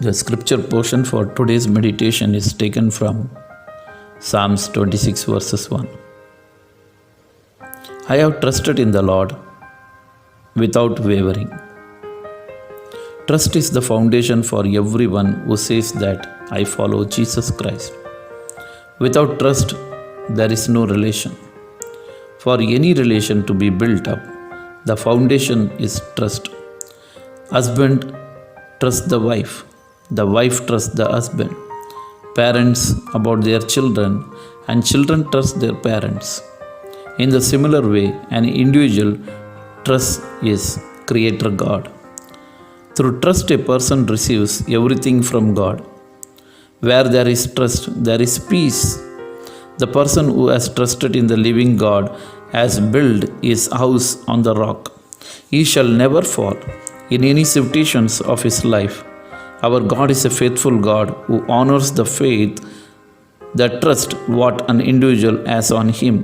The scripture portion for today's meditation is taken from Psalms 26 verses 1. I have trusted in the Lord without wavering. Trust is the foundation for everyone who says that I follow Jesus Christ. Without trust, there is no relation. For any relation to be built up, the foundation is trust. Husband trusts the wife trusts the husband, parents about their children, and children trust their parents. In the similar way, an individual trusts his Creator God. Through trust, a person receives everything from God. Where there is trust, there is peace. The person who has trusted in the living God has built his house on the rock. He shall never fall in any situations of his life. Our God is a faithful God who honors the faith that trust what an individual has on him.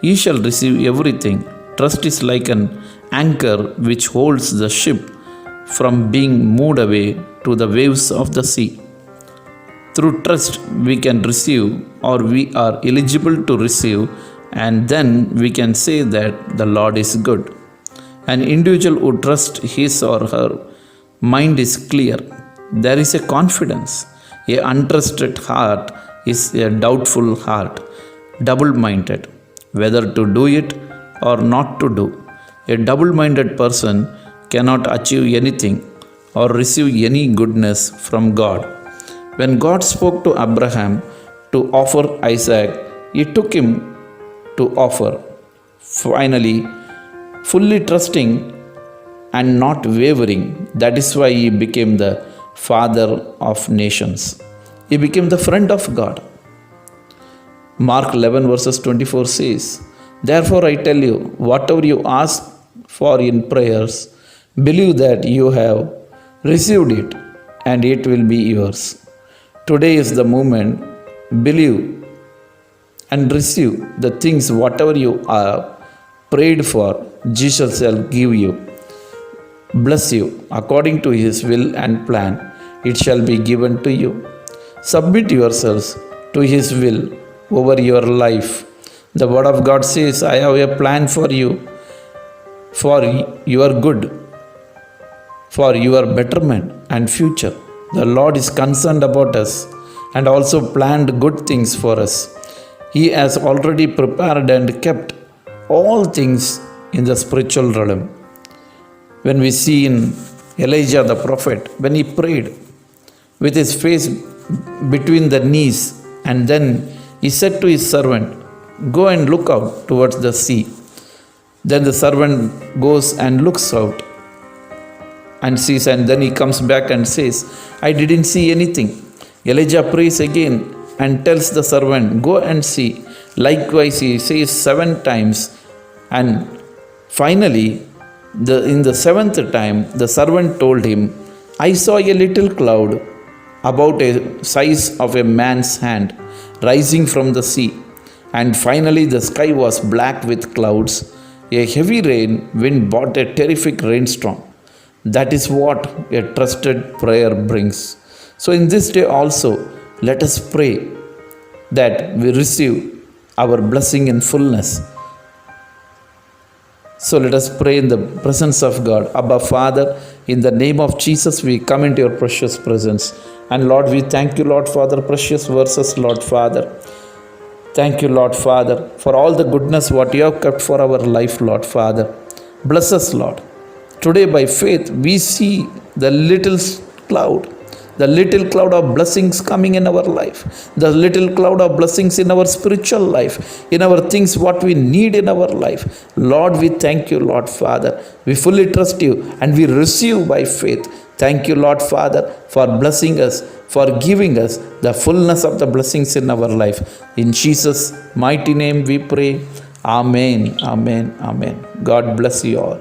He shall receive everything. Trust is like an anchor which holds the ship from being moved away to the waves of the sea. Through trust, we can receive, or we are eligible to receive, and then we can say that the Lord is good. An individual who trusts his or her mind is clear. There is a confidence. A untrusted heart is a doubtful heart, double-minded, whether to do it or not to do. A double-minded person cannot achieve anything or receive any goodness from God. When God spoke to Abraham to offer Isaac, he took him to offer. Finally, fully trusting and not wavering. That is why he became the father of nations. He became the friend of God. Mark 11 verses 24 says, Therefore I tell you, whatever you ask for in prayers, believe that you have received it and it will be yours. Today is the moment. Believe and receive the things whatever you are prayed for, Jesus shall give you. Bless you according to his will and plan. It shall be given to you. Submit yourselves to his will over your life. The word of God says, I have a plan for you, for your good, for your betterment and future. The Lord is concerned about us and also planned good things for us. He has already prepared and kept all things in the spiritual realm. When we see in Elijah the prophet, when he prayed with his face between the knees, and then he said to his servant, Go and look out towards the sea. Then the servant goes and looks out and sees, and then he comes back and says, I didn't see anything. Elijah prays again and tells the servant, Go and see. Likewise, he says 7 times, and finally, in the 7th time, the servant told him, I saw a little cloud about a size of a man's hand rising from the sea. And finally, the sky was black with clouds. A heavy wind brought a terrific rainstorm. That is what a trusted prayer brings. So in this day also, let us pray that we receive our blessing in fullness. So let us pray in the presence of God. Abba Father, in the name of Jesus, we come into your precious presence. And Lord, we thank you, Lord Father, precious verses, Lord Father. Thank you, Lord Father, for all the goodness what you have kept for our life, Lord Father. Bless us, Lord. Today by faith, we see the little cloud of blessings coming in our life, the little cloud of blessings in our spiritual life, in our things what we need in our life. Lord, we thank you, Lord Father. We fully trust you and we receive by faith. Thank you, Lord Father, for blessing us, for giving us the fullness of the blessings in our life. In Jesus' mighty name we pray. Amen, amen, amen. God bless you all.